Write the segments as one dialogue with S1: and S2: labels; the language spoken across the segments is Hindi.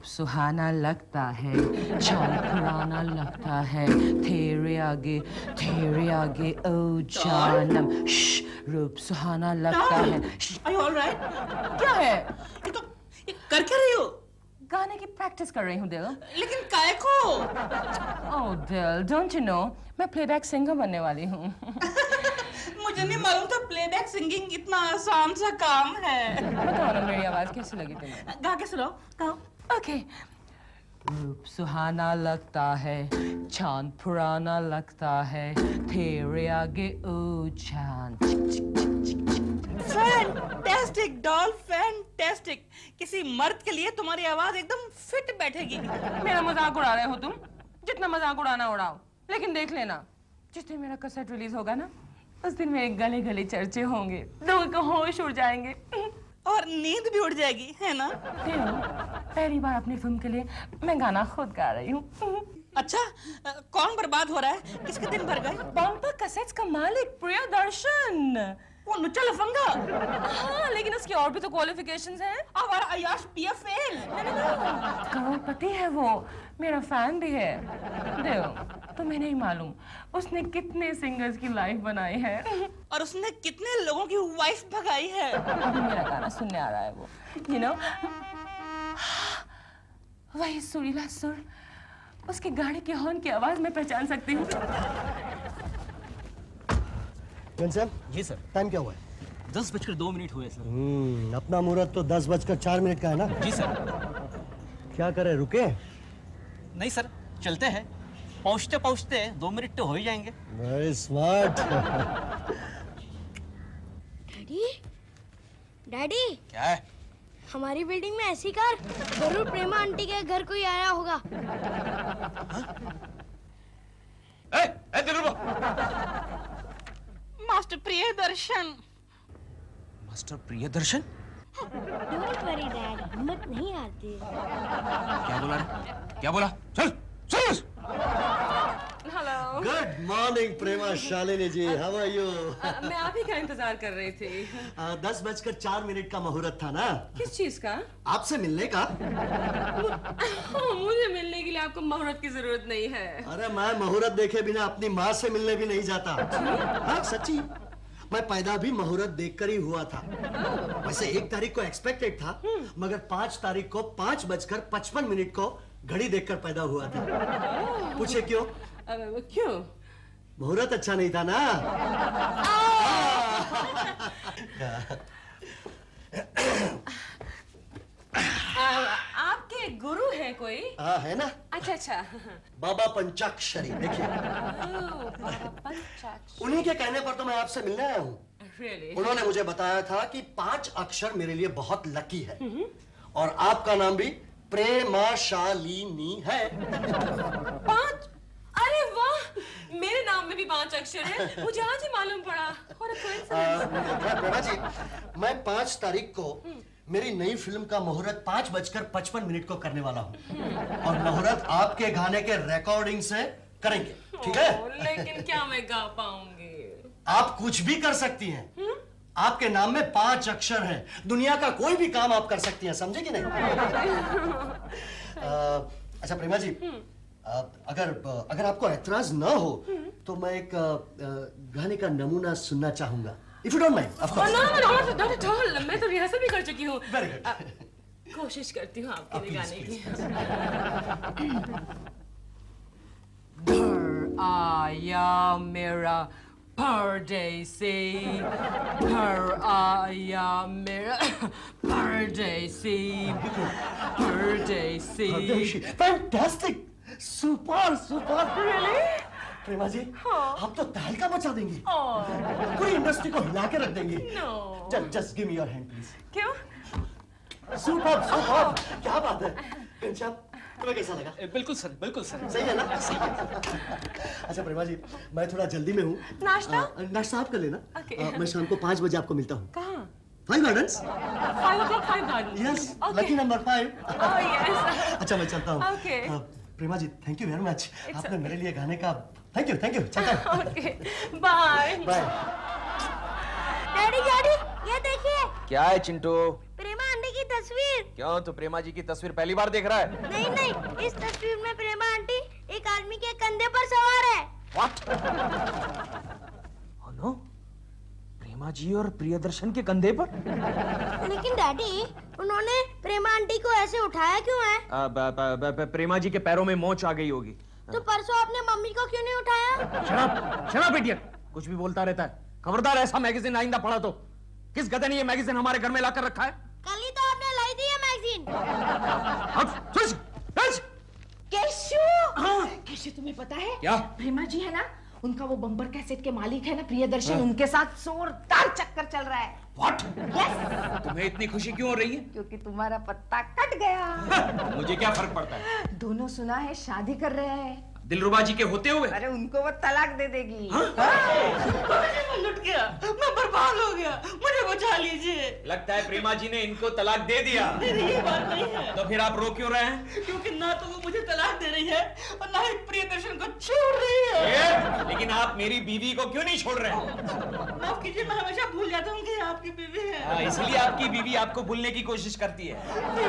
S1: सुहाना लगता है, चांद पुराना लगता है, तेरे आगे ओ जानम। रूप सुहाना लगता है।
S2: Are you all right?
S1: क्या है?
S2: ये कर क्या रही हो?
S1: गाने की प्रैक्टिस कर रही हूँ दिल।
S2: लेकिन काय को?
S1: ओह दिल, डोंट यू नो मैं प्लेबैक सिंगर बनने वाली हूँ।
S2: मुझे नहीं मालूम था प्लेबैक सिंगिंग इतना आसान सा काम है।
S1: बताओ ना मेरी आवाज कैसी लगी तुम्हें?
S2: गा के सुनाओ, गाओ।
S1: ओके। रूप सुहाना लगता है, चांद पुराना लगता है, तेरे आगे ओ चांद।
S2: Fantastic doll, fantastic. किसी मर्द के लिए तुम्हारी आवाज एकदम फिट बैठेगी।
S1: मेरा मजाक उड़ा रहे हो तुम? जितना मजाक उड़ाना उड़ाओ, लेकिन देख लेना जिस दिन मेरा कैसेट रिलीज होगा ना, उस दिन मेरे गले गले चर्चे होंगे, लोगों को होश उड़ जाएंगे
S2: और नींद भी उड़ जाएगी, है ना?
S1: पहली बार अपनी फिल्म के लिए मैं गाना खुद गा रही हूँ।
S2: अच्छा, कौन बर्बाद हो रहा है? किसके दिन भर गए?
S1: बम्पर कैसेट्स का मालिक प्रियदर्शन।
S2: वो नुच्चा लफंगा।
S1: हाँ, लेकिन उसकी और भी तो क्वालिफिकेशंस हैं।
S2: हमारा अय्याश पीएफएल।
S1: करोड़पति है वो, मेरा फैन भी है। देखो, तुम्हें नहीं मालूम उसने कितने सिंगर्स की लाइफ बनाई है
S2: और उसने कितने लोगों की वाइफ भगाई है।
S1: अभी मेरा गाना सुनने आ रहा है वो, you know? वही सुरीला सुर, उसकी गाड़ी के हॉर्न की आवाज में पहचान सकती हूँ।
S3: सर
S4: जी सर।
S3: टाइम क्या हुआ है?
S4: 10:02 हुए सर।
S3: अपना मुहूर्त तो 10:04 का है ना?
S4: जी सर।
S3: क्या करे, रुके?
S4: नहीं सर, चलते हैं। पहुंचते पहुंचते 2 मिनट तो हो ही जाएंगे।
S3: Very smart.
S5: डैडी, डैडी,
S4: क्या है?
S5: हमारी बिल्डिंग में ऐसी कार जरूर प्रेमा आंटी के घर कोई आया होगा।
S2: Master Priyadarshan.
S4: Master Priyadarshan?
S5: Don't worry dad, हिम्मत नहीं आती।
S4: क्या बोला रे? क्या बोला? चल चल।
S1: Hello.
S3: Good morning Prema Shalini ji, how are you?
S1: मैं आप ही का इंतजार कर रही थी।
S3: 10:04 का मुहूर्त था ना?
S1: किस चीज का?
S3: आपसे मिलने का।
S1: मुझे मिलने के लिए आपको मुहूर्त की जरूरत नहीं है।
S3: अरे मैं मुहूर्त देखे बिना अपनी माँ से मिलने भी नहीं जाता। हाँ सच्ची, मैं पैदा भी मुहूर्त देखकर ही हुआ था। वैसे 1 तारीख को एक्सपेक्टेड था, मगर 5 तारीख को 5:55 को घड़ी देखकर पैदा हुआ था। पूछे क्यों?
S1: क्यों?
S3: मुहूर्त अच्छा नहीं था ना?
S1: आपके गुरु है कोई?
S3: हाँ है ना,
S1: अच्छा अच्छा।
S3: बाबा पंचाक्षरी। देखिए, उन्हीं के कहने पर तो मैं आपसे मिलने आया हूँ।
S1: Really?
S3: उन्होंने मुझे बताया था कि 5 अक्षर मेरे लिए बहुत लकी है, और आपका नाम भी प्रेमाशालिनी है।
S1: 5? अरे वाह, मेरे नाम में भी 5 अक्षर है, मुझे आज ही मालूम पड़ा।
S3: प्रेमा जी, मैं 5 तारीख को मेरी नई फिल्म का मुहूर्त 5:55 को करने वाला हूँ, और मुहूर्त आपके गाने के रिकॉर्डिंग से करेंगे, ठीक है?
S1: लेकिन क्या मैं गा पाऊंगी?
S3: आप कुछ भी कर सकती हैं। आपके नाम में 5 अक्षर हैं, दुनिया का कोई भी काम आप कर सकती हैं, समझे कि नहीं? अच्छा प्रेमा जी, अगर आपको ऐतराज ना हो तो मैं एक गाने का नमूना सुनना चाहूंगा, if you don't mind. Of course.
S1: Not at all, मैं तो रिहर्सल भी कर चुकी हूँ।
S3: Very good.
S1: कोशिश करती हूँ आपके लिए गाने की। घर आया मेरा परदेसी, घर आया मेरा परदेसी, परदेसी।
S3: Fantastic, super super.
S1: Really?
S3: प्रेमा जी,
S1: हाँ।
S3: हम तो तहलका मचा देंगे,
S1: Oh,
S3: पूरी इंडस्ट्री को हिला के रख देंगे।
S1: no.
S3: Just give me your hand please.
S1: क्यों?
S3: सुपर सुपर, क्या बात है। घनश्याम, तुम्हें कैसा लगा?
S4: बिल्कुल सर, बिल्कुल सर।
S3: सही है ना? सही है। अच्छा प्रेमा जी, मैं थोड़ा जल्दी में हूँ।
S1: नाश्ता?
S3: नाश्ता आप कर लेना।
S1: Okay.
S3: मैं शाम को 5 बजे आपको मिलता हूँ।
S1: कहाँ?
S3: 5 gardens.
S1: 5 o'clock, 5 gardens.
S3: Yes,
S1: Okay.
S3: Lucky number 5।
S1: Oh yes.
S3: अच्छा मैं चलता हूँ।
S1: Okay.
S3: Prema ji, thank you very much.
S1: It's
S3: आपने मेरे लिए गाने का थैंक यू चलता हूँ।
S1: Okay. Bye.
S3: Bye.
S5: Daddy daddy, ये देखिए,
S6: क्या है चिंटू?
S5: प्रेमा आंटी की तस्वीर।
S6: क्यों, तू प्रेमा जी की तस्वीर पहली बार देख रहा है?
S5: नहीं नहीं, इस तस्वीर में प्रेमा आंटी एक आदमी के कंधे पर सवार है।
S6: What? Oh no? प्रेमा जी और प्रियदर्शन के कंधे पर?
S5: लेकिन डैडी, उन्होंने प्रेमा आंटी को ऐसे उठाया क्यों है?
S6: प्रेमा जी के पैरों में मोच आ गई होगी।
S5: तो परसों आपने मम्मी को क्यों नहीं उठाया?
S6: शराब इडियट, कुछ भी बोलता रहता है। खबरदार ऐसा मैगजीन आइंदा पढ़ा तो। किस गधे ने ये मैगजीन हमारे घर में लाकर रखा है?
S5: कल ही तो आपने लाई थी ये मैगजीन।
S7: केशु, केशु तुम्हें पता है
S6: क्या?
S7: प्रेमा जी है ना, उनका वो बम्पर कैसेट के मालिक है ना प्रियदर्शन, उनके साथ जोरदार चक्कर चल रहा है।
S6: What?
S7: यस,
S6: तुम्हें इतनी खुशी क्यों हो रही है?
S7: क्योंकि तुम्हारा पत्ता कट गया।
S6: मुझे क्या फर्क पड़ता है?
S7: दोनों सुना है शादी कर रहे हैं।
S6: दिलरुबा जी के होते हुए?
S7: अरे उनको वो तलाक दे देगी।
S2: मैं लुट गया, मैं बर्बाद हो गया, मुझे बचा लीजिए।
S6: लगता है प्रेमा जी ने इनको तलाक दे दिया।
S2: नहीं, ये बात नहीं है।
S6: तो फिर आप रो क्यों रहे हैं?
S2: क्योंकि ना तो वो मुझे तलाक दे रही है और ना ही प्रियदर्शन को छोड़ रही है।
S6: लेकिन आप मेरी बीवी को क्यों नहीं छोड़ रहे हैं?
S2: माफ कीजिए, मैं हमेशा भूल जाता हूँ कि आपकी बीवी है।
S6: इसलिए आपकी बीवी आपको भूलने की कोशिश करती है।
S2: मुझे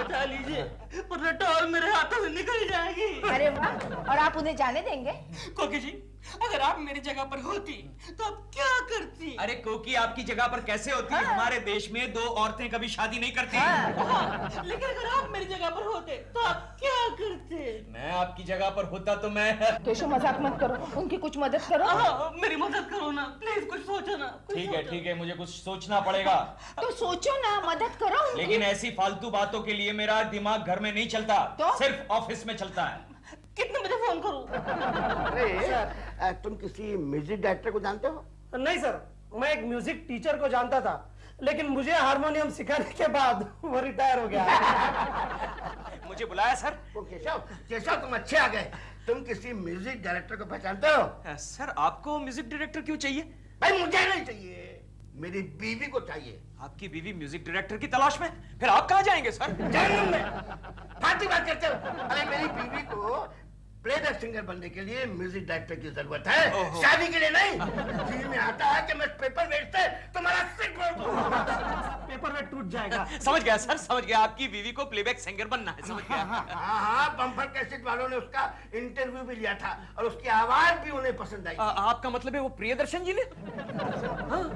S2: बचा लीजिए, वरना टॉल मेरे हाथों से निकल जाएगी।
S7: अरे वाह, और आप उन्हें जाने देंगे?
S2: कोकी जी, अगर आप मेरी जगह पर होती तो आप क्या करती?
S6: अरे कोकी आपकी जगह पर कैसे होती? हमारे देश में दो औरतें कभी शादी नहीं करती।
S2: लेकिन अगर आप मेरी जगह पर होते तो आप क्या करते?
S6: मैं आपकी जगह पर होता तो मैं...
S7: केशु मजाक मत करो, उनकी कुछ मदद करो।
S2: मेरी मदद करो ना प्लीज, कुछ सोचो ना।
S6: ठीक है, मुझे कुछ सोचना पड़ेगा।
S7: तो सोचो ना, मदद करो उनकी।
S6: लेकिन ऐसी फालतू बातों के लिए मेरा दिमाग घर में नहीं चलता,
S7: तो?
S6: सिर्फ ऑफिस में चलता है।
S2: कितने बजे फोन करूं?
S8: अरे तुम किसी म्यूजिक डायरेक्टर को जानते हो?
S9: नहीं सर, मैं एक म्यूजिक टीचर को जानता था, लेकिन मुझे हारमोनियम सिखाने के बाद वो रिटायर हो गया।
S6: मुझे बुलाया सर?
S8: केशव, केशव तुम अच्छे आ गए। तुम किसी म्यूजिक डायरेक्टर को पहचानते हो?
S6: सर आपको म्यूजिक डायरेक्टर क्यों चाहिए?
S8: भाई मुझे नहीं चाहिए, मेरी बीवी को चाहिए।
S6: आपकी बीवी म्यूजिक डायरेक्टर की तलाश में? फिर आप कहाँ जाएंगे सर?
S8: जहन्नुम में। फालतू बात करते हो। अरे मेरी बीवी को प्लेबैक सिंगर बनने के लिए म्यूजिक डायरेक्टर की जरूरत है, शादी के लिए नहीं। टीवी में आता है कि मैं पेपर वेट से तुम्हारा सिर फोड़ दूं।
S9: पेपर वेट टूट जाएगा।
S6: समझ गया सर, समझ गया। आपकी बीवी को प्लेबैक सिंगर बनना है, समझ गया।
S8: हाँ, बम्पर कैसेट वालों ने उसका इंटरव्यू भी लिया था और उसकी आवाज भी उन्हें पसंद आई।
S6: आपका मतलब है वो प्रियदर्शन जी ने?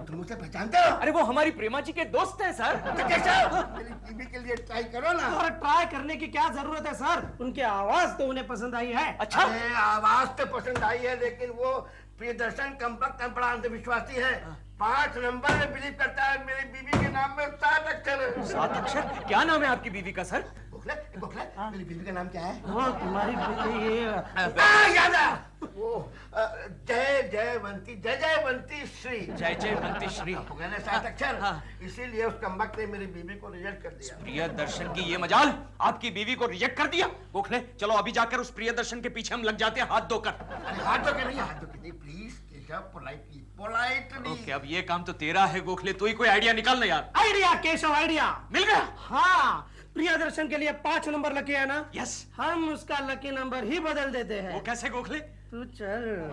S8: तुम उसे पहचानते हो?
S6: अरे वो हमारी प्रेमा जी के दोस्त हैं सर।
S8: तो कैसा? मेरी बीवी के लिए ट्राई करो ना।
S9: और ट्राई करने की क्या जरूरत है सर, उनकी आवाज तो उन्हें पसंद आई है।
S6: अच्छा,
S8: आवाज तो पसंद आई है, लेकिन वो प्रियदर्शन कमबख्त बड़ा अंधविश्वासी है। 5 नंबर में बिलीव करता है। मेरी बीवी के नाम में 7 अक्षर है।
S6: 7 अक्षर? क्या नाम है आपकी बीवी का सर?
S8: गोखले, गोखले, मेरी बीवी का नाम क्या है?
S9: वो तुम्हारी ये
S8: याद है। वो जयवंती श्री।
S6: जयवंती श्री।
S8: मैंने 7 अक्षर, इसीलिए उस कमबख्त ने मेरी बीवी को रिजेक्ट कर दिया।
S6: प्रियदर्शन की ये मजाल, आपकी बीवी को रिजेक्ट कर दिया। गोखले चलो अभी जाकर उस प्रियदर्शन के पीछे हम लग जाते हैं, हाथ धोकर।
S8: हाथ धोकर नहीं, प्लीज केशव, पोलाइटली।
S6: ओके, अब ये काम तो तेरा है गोखले, तू ही कोई आइडिया निकाल ना यार।
S9: आइडिया केशव, आइडिया
S6: मिल गया।
S9: हाँ, प्रियदर्शन के लिए 5 नंबर लकी है ना?
S6: यस।
S9: हम उसका लकी नंबर ही बदल देते हैं।
S6: वो कैसे गोखले?
S9: तू चल।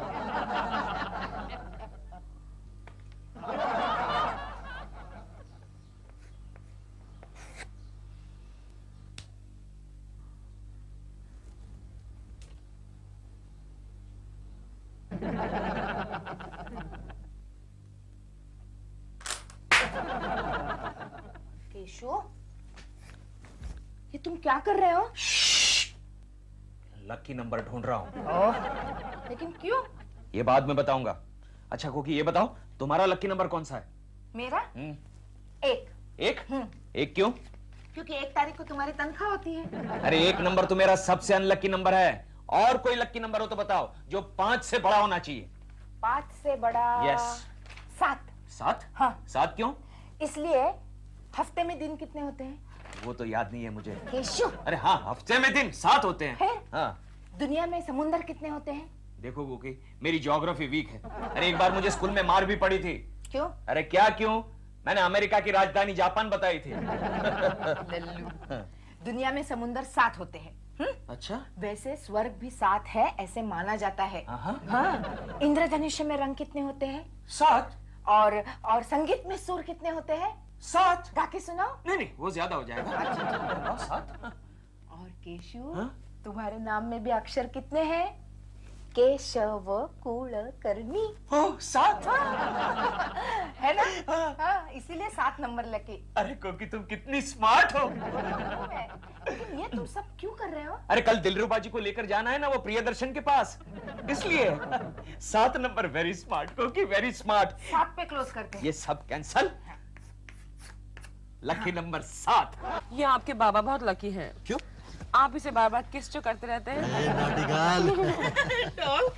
S7: केशु, ये तुम क्या कर रहे हो?
S6: लकी नंबर ढूंढ रहा हूँ।
S7: लेकिन क्यों?
S6: ये बाद में बताऊंगा। अच्छा कोकी ये बताओ, तुम्हारा लकी नंबर कौन सा है?
S7: मेरा? 1।
S6: एक? एक क्यों?
S7: क्योंकि 1 तारीख को तुम्हारी तनख्वाह होती है।
S6: अरे 1 नंबर तो मेरा सबसे अनलकी नंबर है। और कोई लकी नंबर हो तो बताओ, जो 5 से बड़ा होना चाहिए।
S7: 5 से बड़ा?
S6: यस।
S7: 7।
S6: 7?
S7: हाँ।
S6: 7 क्यों?
S7: इसलिए हफ्ते में दिन कितने होते हैं?
S6: वो तो याद नहीं है मुझे।
S7: केशु,
S6: अरे हाँ, हफ्ते में दिन 7 होते हैं।
S7: है?
S6: हाँ।
S7: दुनिया में समुंदर कितने होते हैं?
S6: देखो गोकी, मेरी ज्योग्राफी वीक है। अरे एक बार मुझे स्कूल में मार भी पड़ी थी।
S7: क्यों?
S6: अरे क्या क्यों, मैंने अमेरिका की राजधानी जापान बताई थी।
S7: लल्लू, दुनिया में समुंदर 7 होते हैं।
S6: अच्छा,
S7: वैसे स्वर्ग भी 7 है ऐसे माना जाता है। हाँ। इंद्रधनुष में रंग कितने होते हैं?
S6: 7।
S7: और संगीत में सुर कितने होते हैं?
S6: 7।
S7: गा के सुनाओ।
S6: नहीं नहीं, वो ज्यादा हो जाएगा। 7।
S7: और केशव, तुम्हारे नाम में भी अक्षर कितने हैं? केशव कुलकर्णी।
S6: ओह, 7
S7: है ना? हाँ, इसीलिए 7 नंबर लकी।
S6: अरे कोकी, तुम कितनी स्मार्ट हो।
S7: लेकिन ये तुम सब क्यों कर रहे हो?
S6: अरे कल दिलरुबा जी को लेकर जाना है ना वो प्रियदर्शन के पास, इसलिए 7 नंबर। वेरी स्मार्ट कोकी, वेरी स्मार्ट।
S7: 7 पे क्लोज करते हैं।
S6: ये सब कैंसल। Lucky number 7।
S1: ये आपके बाबा बहुत लकी हैं।
S3: क्यों?
S1: आप इसे बार बार किस जो करते रहते हैं।
S2: Doll,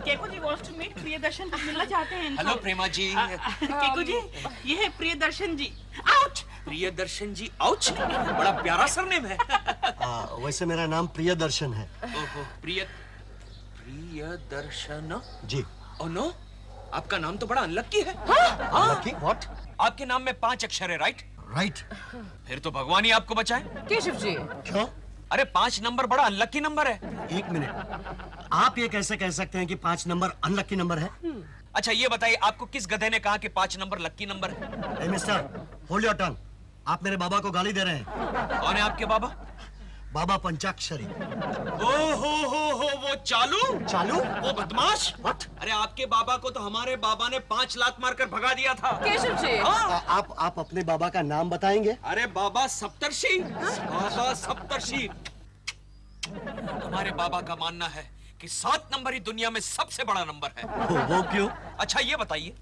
S2: Keku ji wants to meet Priyadarshan, मिलना चाहते हैं इनको।
S4: हेलो प्रेमा जी।
S2: केकू जी, ये है प्रियदर्शन जी। आउच।
S4: प्रियदर्शन जी, आउच, बड़ा प्यारा सरनेम है।
S3: वैसे मेरा नाम प्रियदर्शन है।
S4: ओहो, प्रियदर्शन
S3: जी।
S4: ओ नो, आपका नाम तो बड़ा अनलक्की है।
S3: Lucky what?
S4: आपके नाम में 5 अक्षर है, राइट?
S3: राइट।
S4: फिर तो भगवान ही आपको बचाए।
S1: केशव जी,
S3: क्यों?
S4: अरे 5 नंबर बड़ा अनलक्की नंबर है।
S3: 1 मिनट, आप ये कैसे कह सकते हैं कि 5 नंबर अनलकी नंबर है?
S4: अच्छा ये बताइए, आपको किस गधे ने कहा कि 5 नंबर लक्की नंबर है?
S3: ए मिस्टर, होल्ड योर टंग। आप मेरे बाबा को गाली दे रहे हैं।
S4: कौन है आपके बाबा?
S3: बाबा पंचाक्षरी।
S4: ओहो हो, वो चालू
S3: चालू?
S4: वो बदमाश।
S3: What?
S4: अरे आपके बाबा को तो हमारे बाबा ने 5 लात मारकर भगा दिया था।
S1: केशव जी,
S3: आप अपने बाबा का नाम बताएंगे?
S4: अरे बाबा सप्तर्षि, बाबा सप्तर्षि। हमारे बाबा का मानना है कि 7 नंबर ही दुनिया में सबसे बड़ा नंबर है।
S3: वो क्यों?
S4: अच्छा ये बताइए,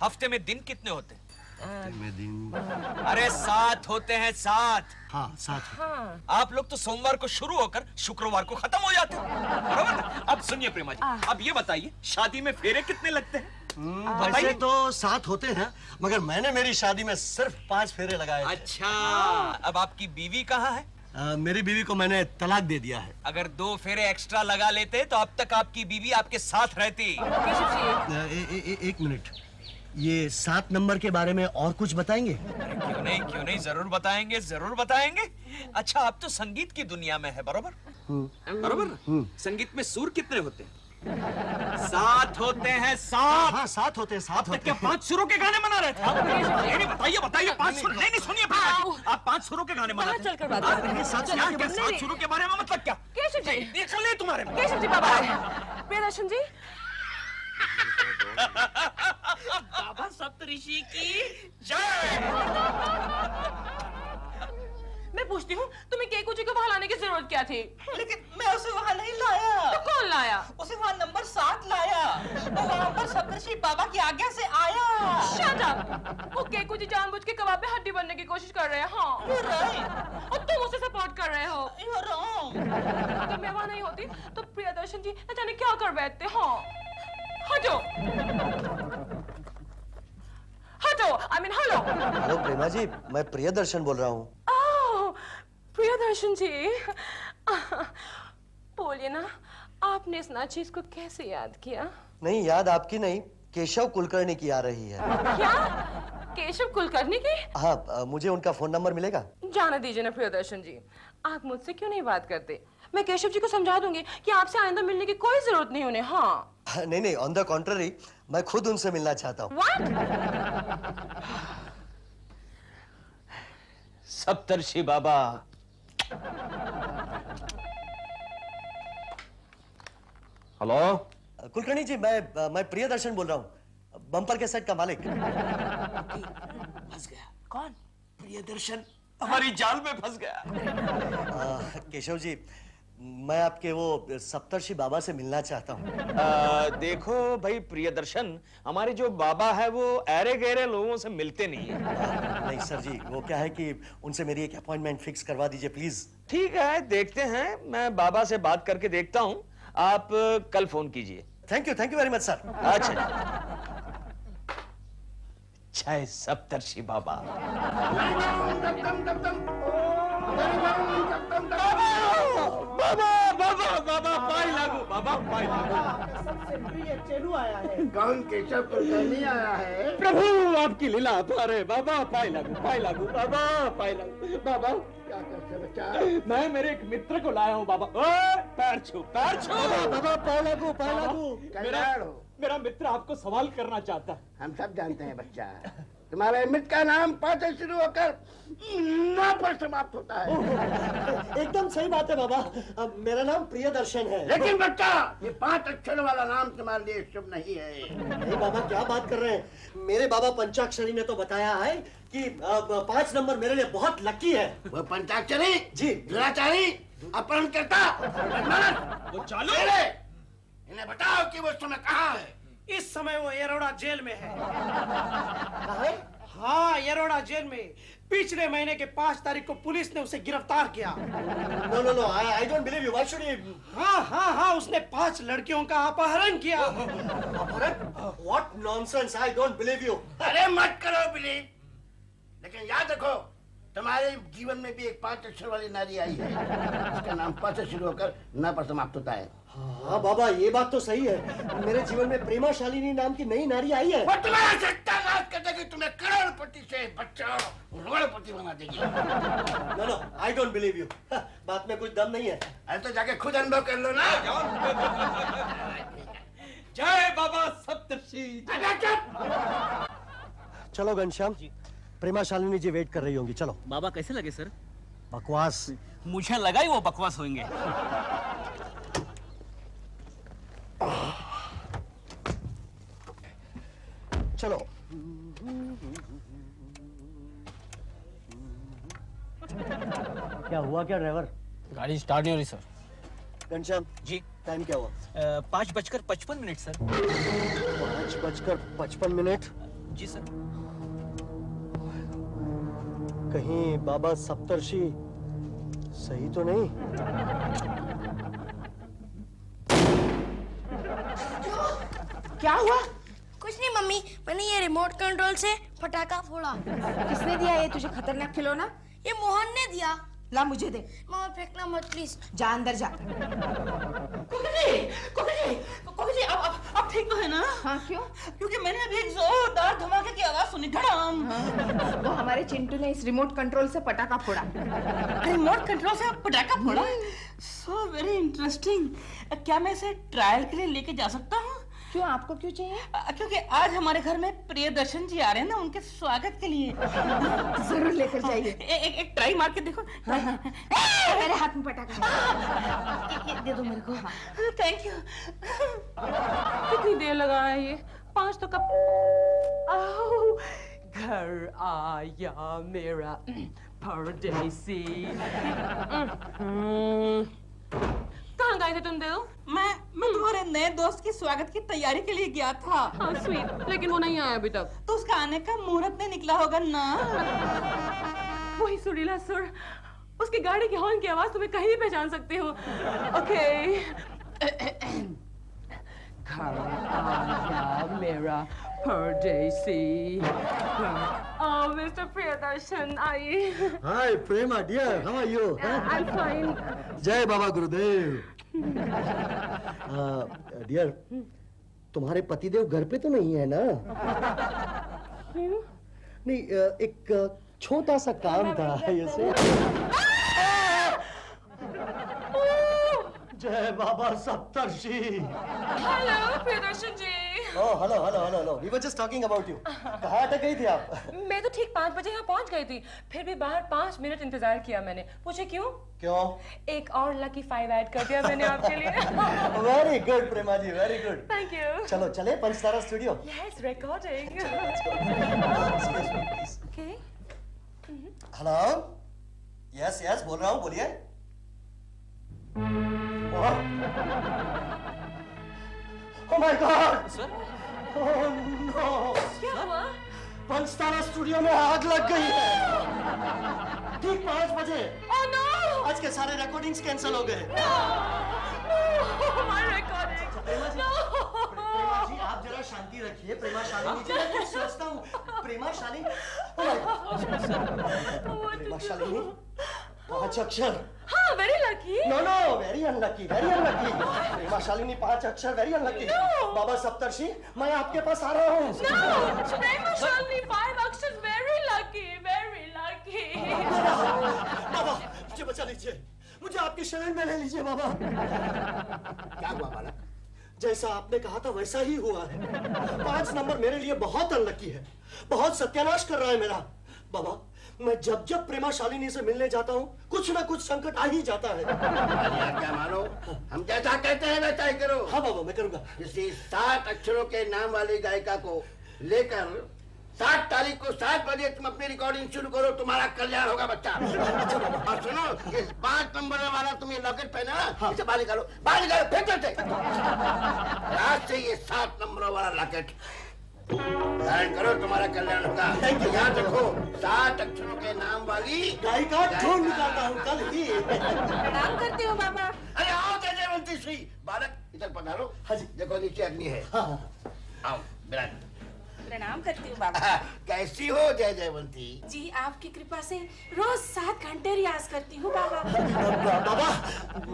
S4: हफ्ते में दिन कितने होते हैं?
S3: में दिन?
S4: अरे 7 होते हैं, 7।
S3: हाँ, 7।
S4: आप लोग तो सोमवार को शुरू होकर शुक्रवार को खत्म हो जाते हैं, बराबर ना? अब सुनिए प्रेमा जी, अब ये बताइए, शादी में फेरे कितने लगते हैं?
S3: वैसे तो 7 होते हैं, मगर मैंने मेरी शादी में सिर्फ 5 फेरे लगाए थे।
S4: अच्छा, अब आपकी बीवी कहाँ है?
S3: मेरी बीवी को मैंने तलाक दे दिया है।
S4: अगर 2 फेरे एक्स्ट्रा लगा लेते तो अब तक आपकी बीवी आपके साथ रहती।
S1: केशव जी,
S3: 1 मिनट, ये 7 नंबर के बारे में और कुछ बताएंगे?
S4: क्यों नहीं, जरूर बताएंगे, जरूर बताएंगे। अच्छा, आप तो संगीत की दुनिया में है, बरोबर? बरोबर। संगीत में सुर कितने होते हैं? 7 होते हैं, 7।
S3: हाँ, 7 होते हैं, 7 होते
S4: क्या
S3: हैं।
S4: 5 सुरों के गाने बना रहे थे आप? नहीं, बताइए 5 सुर। नहीं सुनिए प्रेमा जी, आप 5 सुरों के गाने
S1: बाहर
S4: बनाते
S1: चलकर बात करते हैं।
S4: 7 सुरों के बारे में मतलब क्या?
S1: केशव जी,
S4: ये चल नहीं तुम्हारे में।
S1: केशव जी बाबा, प्रियदर्शन जी,
S2: बाबा सप्तऋषि की
S4: जय।
S1: मैं पूछती हूँ, तुम्हें केकू जी को वहाँ लाने की जरूरत क्या थी?
S2: लेकिन मैं उसे वहाँ नहीं लाया।
S1: तो कौन लाया?
S2: उसे वहाँ नंबर 7 लाया। वो वहाँ पर सप्तऋषि बाबा की आज्ञा से आया।
S1: Shut up! वो केकू जी जानबूझ के कबाब पे हड्डी बनने की कोशिश कर रहे हैं। हाँ।
S2: You're right.
S1: और तुम उसे सपोर्ट कर रहे हो।
S2: You're wrong.
S1: अगर मैं वहाँ नहीं होती तो प्रियदर्शन जी न जाने क्या कर बैठते। हाँ, हटो, हटो, I mean हेलो।
S3: हेलो प्रेमा जी, मैं प्रियदर्शन बोल रहा हूँ।
S1: ओह, प्रियदर्शन जी, बोलिए ना, आपने इस नाचीज को कैसे याद किया?
S3: नहीं, याद आपकी नहीं, केशव कुलकर्णी की आ रही है।
S1: क्या? केशव कुलकर्णी की?
S3: हाँ, मुझे उनका फोन नंबर मिलेगा?
S1: जाने दीजिए ना प्रियदर्शन जी, आप मुझसे क्यों नहीं बात करते? मैं केशव जी को समझा दूंगी कि आपसे आइंदा मिलने की कोई जरूरत नहीं उन्हें। हाँ।
S3: नहीं, ऑन द कॉन्ट्ररी, मैं खुद उनसे मिलना चाहता हूँ।
S1: What?
S6: Saptarishi Baba. Hello
S3: Kulkarni जी, मैं प्रियदर्शन बोल रहा हूँ, बम्पर के सेट का मालिक।
S4: फंस गया। कौन? प्रियदर्शन हमारी जाल में फंस गया।
S3: केशव जी, मैं आपके वो सप्तर्षि बाबा से मिलना चाहता हूँ।
S6: देखो भाई प्रियदर्शन, हमारे जो बाबा है वो ऐरे गहरे लोगों से मिलते नहीं है।
S3: नहीं सर जी, वो क्या है कि उनसे मेरी एक अपॉइंटमेंट फिक्स करवा दीजिए प्लीज।
S6: ठीक है, देखते हैं, मैं बाबा से बात करके देखता हूँ। आप कल फोन कीजिए।
S3: Thank you very much sir.
S6: अच्छा, जय सप्तर्षि बाबा। बाबा पाई लागू, बाबा पाई लागू।
S9: सबसे प्रिय चेलू आया है।
S8: कौन केशव कुलकर्णी आया है?
S6: प्रभु आपकी लीला अपार है। बाबा पाई लागू, बाबा पाई लागू। बाबा
S8: क्या करते बच्चा?
S6: मैं मेरे एक मित्र को लाया हूँ बाबा। पैर छू, पैर छू।
S3: बाबा पाई लागू।
S8: कैलाड़ हो।
S6: मेरा मित्र आपको सवाल करना चाहता है।
S8: हम सब जानते हैं बच्चा। तुम्हारे अमित का नाम 5 से शुरू होकर 9 पर समाप्त होता है।
S3: एकदम सही बात है बाबा। अब मेरा नाम प्रियदर्शन है।
S8: लेकिन बच्चा, ये 5 अक्षर वाला नाम तुम्हारे लिए शुभ नहीं है।
S3: नहीं बाबा, क्या बात कर रहे हैं? मेरे बाबा पंचाक्षरी ने तो बताया है कि 5 नंबर मेरे लिए बहुत लकी है।
S8: वो पंचाक्षरी
S3: जी,
S8: दुराचारी, अपहरणकर्ता,
S4: वो चालू
S8: इन्हें बताओ कि वो समय कहाँ है।
S9: इस समय वो येरोड़ा जेल में है।
S3: कहाँ है?
S9: हाँ, येरोड़ा जेल में। पिछले महीने के 5 तारीख को पुलिस ने उसे गिरफ्तार किया।
S3: No no no, I don't believe you. Why should he?
S9: हाँ, उसने 5 लड़कियों का अपहरण किया।
S3: अपहरण? What nonsense, I don't believe you.
S8: अरे मत करो बिलीव, लेकिन याद रखो तुम्हारे जीवन में भी एक 5 अक्षर वाली नारी आई है। उसका नाम 5 से शुरू होकर 9 पर समाप्त होता है।
S3: हाँ बाबा, ये बात तो सही है। मेरे जीवन में प्रेमा शालिनी नाम की नई नारी आई है।
S8: वो तुम्हारा सत्यानाश कर देगी, तुम्हें करोड़पति से बच्चा करोड़पति बना देगी।
S3: No no, I don't believe you. बात में कुछ दम नहीं है।
S8: अरे तो जाके खुद अनुभव कर लो ना।
S4: जय बाबा सप्तर्षि।
S3: चलो घनश्याम, प्रेमा शालिनी जी वेट कर रही होंगी। चलो।
S10: बाबा कैसे लगे सर?
S3: बकवास।
S10: मुझे लगा ही वो बकवास होंगे।
S3: चलो। क्या हुआ क्या ड्राइवर?
S10: गाड़ी स्टार्ट नहीं हो रही सर।
S3: घनश्याम
S10: जी,
S3: टाइम क्या हुआ?
S10: 5:55 सर।
S3: 5:55।
S10: जी सर।
S3: कहीं बाबा सप्तर्षि सही तो नहीं?
S5: क्या हुआ? कुछ नहीं मम्मी, मैंने ये रिमोट कंट्रोल से पटाखा फोड़ा।
S7: किसने दिया ये तुझे खतरनाक खिलौना?
S5: ये मोहन ने दिया।
S7: ला मुझे दे।
S5: मामा फेंकना मत प्लीज।
S7: जा अंदर जा।
S2: कोकी जी, अब ठीक तो है ना?
S7: हाँ, क्यों?
S2: क्योंकि मैंने अभी एक जोरदार धमाके की आवाज सुनी, धड़ाम।
S7: वो हमारे चिंटू ने इस रिमोट कंट्रोल से पटाखा फोड़ा।
S2: रिमोट कंट्रोल से पटाखा फोड़ा? So very interesting. क्या मैं इसे ट्रायल के लिए लेके जा सकता हूँ?
S7: क्यों, आपको क्यों चाहिए?
S2: क्योंकि आज हमारे घर में प्रियदर्शन जी आ रहे हैं ना, उनके स्वागत के लिए।
S7: जरूर लेकर जाइए।
S2: एक ट्राई मार के देखो।
S7: मेरे हाथ में पटाखा
S2: ये दे दो मेरे को। Thank you.
S1: कितनी देर लगा है ये? 5 तो कब? आओ, घर आया मेरा परदेसी। कहाँ गए थे तुम दोनों?
S2: मैं तुम्हारे नए दोस्त के स्वागत की तैयारी के लिए गया था।
S1: हाँ स्वीट, लेकिन वो नहीं आया अभी तक।
S2: तो उसका आने का मुहूर्त नहीं निकला होगा ना?
S1: वही सुरीला सुर, उसकी गाड़ी की हॉर्न की आवाज तुम्हें कहीं भी पहचान सकती हो। ओके। घर आया मेरा परदेसी। मिस्टर प्रियदर्शन आइए।
S3: Hi Prema dear, how are you?
S1: I am fine.
S3: जय बाबा गुरुदेव। डियर, तुम्हारे पतिदेव घर पे तो नहीं है ना? नहीं, एक छोटा सा काम था ऐसे। जय बाबा सप्तर्षि।
S1: Hello Priyadarshan ji.
S3: Oh hello hello hello hello, we were just talking about you. कहाँ अटक गई थी आप?
S1: मैं तो ठीक 5 बजे यहाँ पहुँच गई थी, फिर भी बाहर 5 मिनट इंतजार किया मैंने। पूछे क्यों?
S3: क्यों?
S1: एक और लकी 5 ऐड कर दिया मैंने आपके लिए।
S3: Very good Prema ji, very good.
S1: Thank you.
S3: चलो चले Panchtara studio.
S1: Yes, recording. Okay.
S3: Hello, yes yes बोल रहा हूँ, बोलिए। Oh my God!
S10: Sir,
S3: Oh no!
S1: क्या हुआ?
S3: पंचतारा स्टूडियो में आग लग गई है। ठीक 5 बजे।
S1: Oh no!
S3: आज के सारे रिकॉर्डिंग्स कैंसिल हो गए।
S1: No! My recording! No!
S3: प्रेमा जी आप जरा शांति रखिए। प्रेमा शालिनी जी, मैं कुछ सोचता हूँ। प्रेमा शालिनी, प्रेमा शालिनी 5 अक्षर।
S1: हाँ, very lucky.
S3: No no, very unlucky, very unlucky. Prema Shalini 5 अक्षर, वेरी अनलकी। बाबा सप्तर्षि, मैं आपके पास आ रहा हूँ।
S1: No! Prema Shalini 5 अक्षर, very lucky, very lucky.
S3: बाबा मुझे बचा लीजिए, मुझे आपकी शरण में ले लीजिए बाबा।
S8: क्या हुआ बालक?
S3: जैसा आपने कहा था वैसा ही हुआ है। 5 नंबर मेरे लिए बहुत अनलकी है, बहुत सत्यानाश कर रहा है मेरा। बाबा, मैं जब जब प्रेमा शालिनी से मिलने जाता हूँ कुछ ना कुछ संकट आ ही जाता है।
S8: क्या मानो, हम जैसा कहते हैं वैसा ही करो।
S3: हाँ बाबा, मैं करूँगा।
S8: किसी 7 अक्षरों के नाम वाली गायिका को लेकर 7 तारीख को 7 बजे तुम अपनी रिकॉर्डिंग शुरू करो, तुम्हारा कल्याण होगा बच्चा। और सुनो, ये 5 नंबर वाला तुम ये लॉकेट पहना ना, इसे बाहर निकालो, बाहर निकालो, फेंक दो। आज से ये 7 नंबर वाला लॉकेट धारण करो, तुम्हारा कल्याण होगा। याद रखो, 7 अक्षरों के नाम वाली
S3: गायिका ढूंढ निकालता हूँ कल ही।
S7: प्रणाम करती हूँ बाबा।
S8: अरे आओ जयवंती श्री, बालक इधर पधारो।
S3: हाँ जी।
S8: देखो नीचे अग्नि है। आओ विराज।
S7: प्रणाम करती हूँ बाबा।
S8: कैसी हो जयवंती?
S7: जी आपकी कृपा से रोज 7 घंटे रियाज करती हूँ बाबा।
S3: बाबा,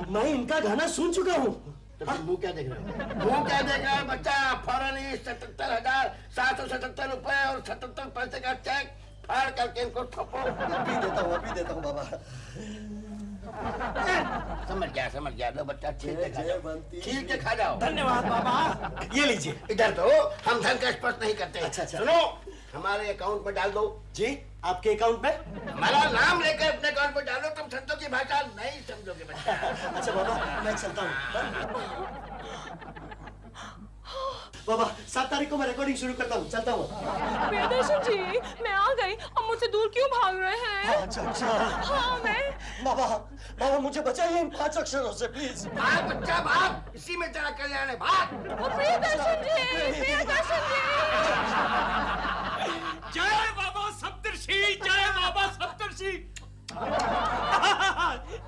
S3: मैं इनका गाना सुन चुका हूँ।
S8: तो फिर मुंह क्या देख रहा है? मुंह क्या देख रहा है बच्चा? फौरन ही 77,777 रुपए और 77 पैसे का चेक फाड़ करके इनको ठोको।
S3: अभी देता हूँ बाबा।
S8: समझ गया। लो बच्चा, छील के खा जाओ।
S9: धन्यवाद बाबा।
S3: ये लीजिए।
S8: इधर तो हम धन का स्पर्श नहीं करते।
S3: अच्छा।
S8: सुनो, हमारे अकाउंट में डाल दो।
S3: जी, आपके अकाउंट में?
S8: हमारा नाम लेकर अपने अकाउंट में डालो। तुम संतों की भाषा नहीं समझोगे बच्चा।
S3: अच्छा बाबा, मैं चलता हूँ। बाबा, 7 तारीख को मैं रिकॉर्डिंग शुरू करता हूँ, चलता हूँ।
S1: प्रियदर्शन जी, मैं आ गई। अब मुझसे दूर क्यों भाग रहे हैं?
S3: अच्छा।
S1: हाँ, मैं।
S3: बाबा मुझे बचाइए इन 5 अक्षरों से प्लीज।
S8: भाग बच्चा भाग, इसी में तेरा कल्याण है, भाग।
S1: प्रियदर्शन जी।
S4: जय बाबा सप्तर्षि, जय बाबा सप्तर्षि।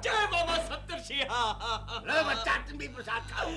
S4: जय बाबा सप्तर्षि।
S8: लो बच्चा, तुम भी प्रसाद खाओ।